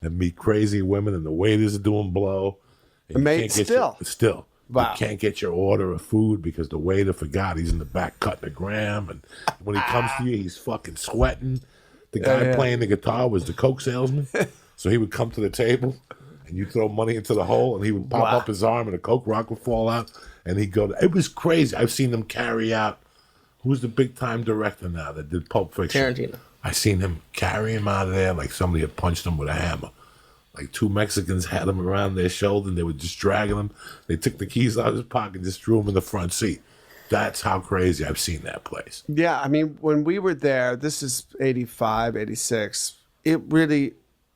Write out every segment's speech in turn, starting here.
and meet crazy women, and the waiters are doing blow. And still. Wow. You can't get your order of food because the waiter forgot he's in the back cutting a gram. And when he comes to you, he's fucking sweating. The guy playing the guitar was the Coke salesman. So he would come to the table and you throw money into the hole and he would pop up his arm and a Coke rock would fall out. And he'd go, it was crazy. I've seen them carry out, who's the big time director now that did Pulp Fiction? Tarantino. I seen him carry him out of there like somebody had punched him with a hammer. Like two Mexicans had him around their shoulder and they were just dragging him. They took the keys out of his pocket and just threw him in the front seat. That's how crazy I've seen that place. Yeah, I mean, when we were there, this is 85, 86, it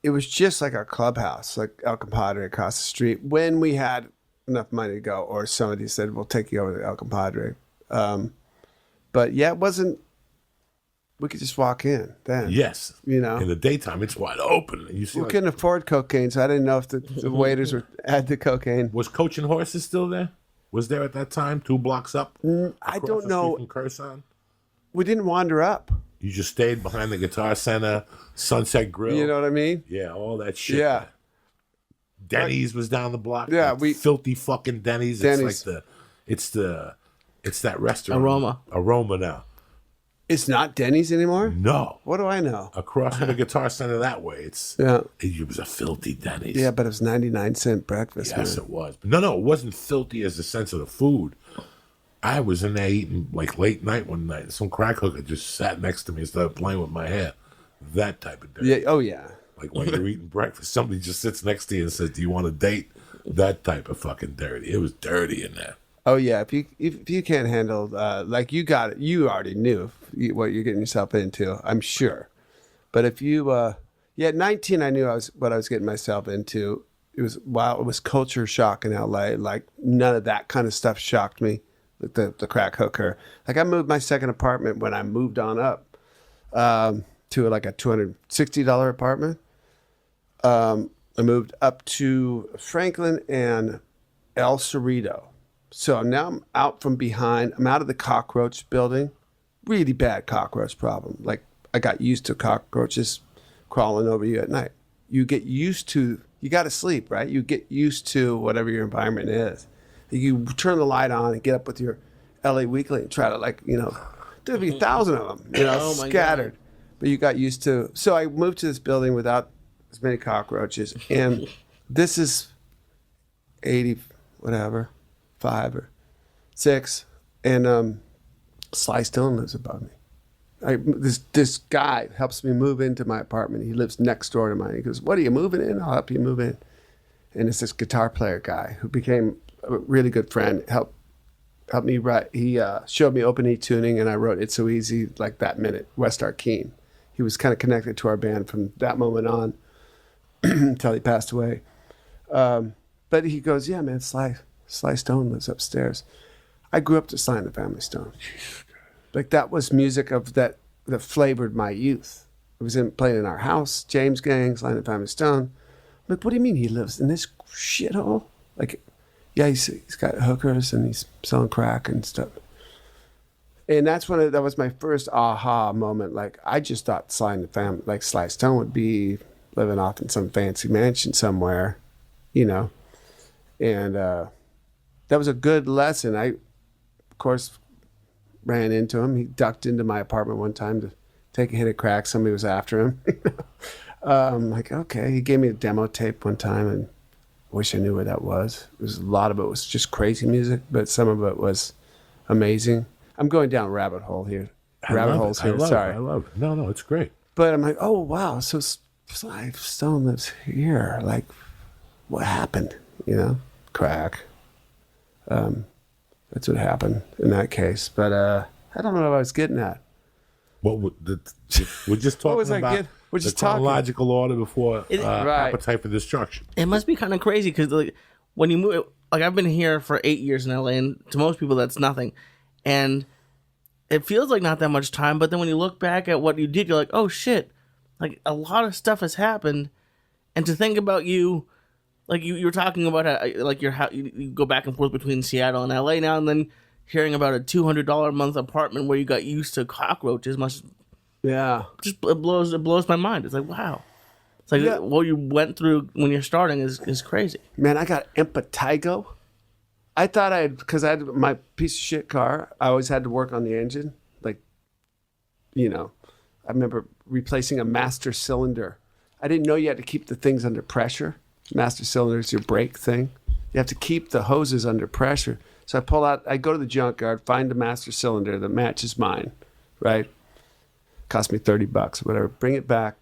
was just like a clubhouse, like El Compadre across the street, when we had enough money to go, or somebody said, we'll take you over to El Compadre. But yeah, it wasn't, we could just walk in then. Yes. You know? In the daytime, it's wide open. And you see we couldn't afford cocaine, so I didn't know if the waiters had the cocaine. Was Coach and Horses still there? Was there at that time, 2 blocks up? I don't know. From Curson? We didn't wander up. You just stayed behind the Guitar Center, Sunset Grill. You know what I mean? Yeah, all that shit. Yeah. Denny's was down the block. Yeah, like filthy fucking Denny's. It's like it's that restaurant. Aroma now. It's not Denny's anymore? No. What do I know? Across from the Guitar Center that way. It was a filthy Denny's. Yeah, but it was 99-cent breakfast. Yes, man. it was. No, it wasn't filthy as the sense of the food. I was in there eating like late night one night. Some crack hooker just sat next to me and started playing with my hair. That type of dirty. Yeah. Oh, yeah. Like when you're eating breakfast, somebody just sits next to you and says, do you want a date? That type of fucking dirty. It was dirty in there. Oh yeah, if you can't handle like you got it, you already knew what you're getting yourself into, I'm sure. But if you at 19, I knew what I was getting myself into. It was culture shock in LA. Like none of that kind of stuff shocked me. Like the crack hooker. Like I moved my second apartment when I moved on up to like a $260 apartment. I moved up to Franklin and El Cerrito. So now I'm out from behind. I'm out of the cockroach building. Really bad cockroach problem. Like I got used to cockroaches crawling over you at night. You get used to, you got to sleep, right? You get used to whatever your environment is. You turn the light on and get up with your LA Weekly and try to there'd be 1,000 of them, scattered. But you got used to, so I moved to this building without as many cockroaches. And this is 80, whatever. 5 or 6, and Sly Stone lives above me. This guy helps me move into my apartment. He lives next door to mine. He goes, "What are you moving in? I'll help you move in." And it's this guitar player guy who became a really good friend. Helped me write. He showed me open E tuning, and I wrote "It's So Easy" like that minute. West Arkeen. He was kind of connected to our band from that moment on until he passed away. But he goes, "Yeah, man, Sly Stone lives upstairs." I grew up to Sly and the Family Stone. Like that was music that flavored my youth. It was playing in our house, James Gang, Sly and the Family Stone. I'm like, what do you mean he lives in this shithole? Like, yeah, he's got hookers and he's selling crack and stuff. And that was my first aha moment. Like I just thought Sly and the Family, like Sly Stone would be living off in some fancy mansion somewhere, and that was a good lesson. I, of course, ran into him. He ducked into my apartment one time to take a hit of crack. Somebody was after him. I'm like, okay. He gave me a demo tape one time, and I wish I knew what that was. A lot of it was just crazy music, but some of it was amazing. I'm going down a rabbit hole here. Rabbit holes here. Sorry. I love it. No, it's great. But I'm like, oh, wow. So Sly Stone lives here. Like, what happened? Crack. That's what happened in that case. But I don't know what I was getting at. We're just talking about the chronological order before Appetite for Destruction. It must be kind of crazy because when you move, I've been here for 8 years in LA, and to most people that's nothing, and it feels like not that much time. But then when you look back at what you did, you're like, oh shit, like a lot of stuff has happened, and to think about you. Like you were talking about how, like you go back and forth between Seattle and LA now, and then hearing about a $200 a month apartment where you got used to cockroaches it blows my mind. It's like, wow. It's like what you went through when you're starting is crazy. Man, I got impetigo. I thought because I had my piece of shit car, I always had to work on the engine. Like, you know, I remember replacing a master cylinder. I didn't know you had to keep the things under pressure. Master cylinder is your brake thing. You have to keep the hoses under pressure. So I go to the junkyard, find the master cylinder that matches mine, right? Cost me $30 or whatever. Bring it back.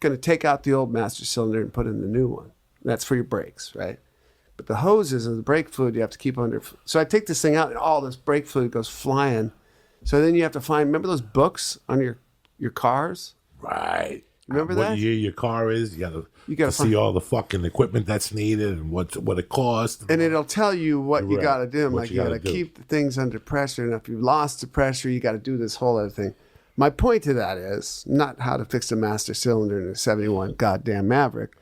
Going to take out the old master cylinder and put in the new one. That's for your brakes, right? But the hoses and the brake fluid you have to keep under. So I take this thing out and all this brake fluid goes flying. So then you have to find, remember those books on your cars? Right. Remember that? What year your car is? You gotta find, see all the fucking equipment that's needed and what it costs. And it'll tell you what you got to do. Like, you got to do. keep the things under pressure. And if you've lost the pressure, you got to do this whole other thing. My point to that is not how to fix a master cylinder in a 71 goddamn Maverick.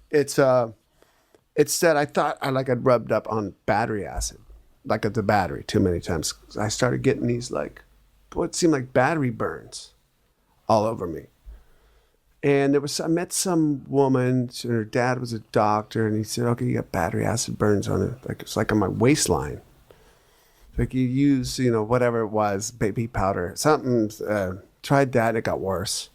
It's that I thought I'd rubbed up on battery acid, like at the battery too many times. I started getting these like, what seemed like battery burns all over me. And I met some woman, her dad was a doctor, and he said, okay, you got battery acid burns on it. Like, it's like on my waistline. Like, you use, whatever it was, baby powder, something, tried that, it got worse.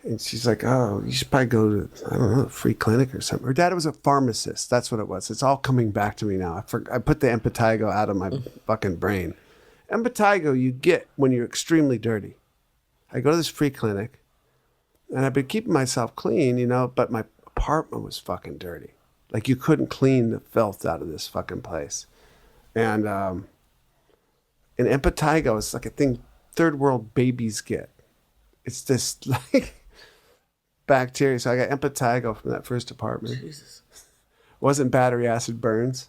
And she's like, oh, you should probably go to, I don't know, a free clinic or something. Her dad was a pharmacist. That's what it was. It's all coming back to me now. I put the impetigo out of my fucking brain. Impetigo you get when you're extremely dirty. I go to this free clinic, and I've been keeping myself clean, but my apartment was fucking dirty. Like, you couldn't clean the filth out of this fucking place. And impetigo is like a thing third world babies get. It's this like bacteria. So I got impetigo from that first apartment. Jesus. Wasn't battery acid burns.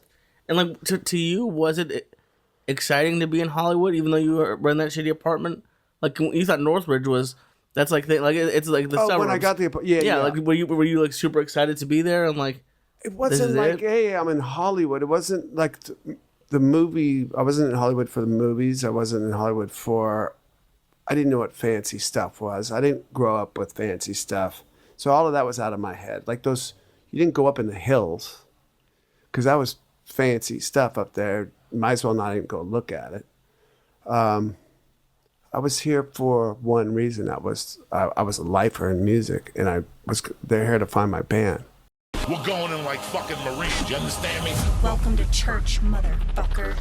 And like to you, was it exciting to be in Hollywood, even though you were in that shitty apartment? Like, you thought Northridge was. That's like it's like the suburbs. When I got the yeah. Like were you like super excited to be there and like it wasn't like hey, I'm in Hollywood. It wasn't like the movie. I wasn't in Hollywood for the movies. I wasn't in Hollywood for. I didn't know what fancy stuff was. I didn't grow up with fancy stuff, so all of that was out of my head. Like those, you didn't go up in the hills, because that was fancy stuff up there. Might as well not even go look at it. I was here for one reason. I was a lifer in music, and they're here to find my band. We're going in like fucking Marines, you understand me? Welcome to church, motherfucker.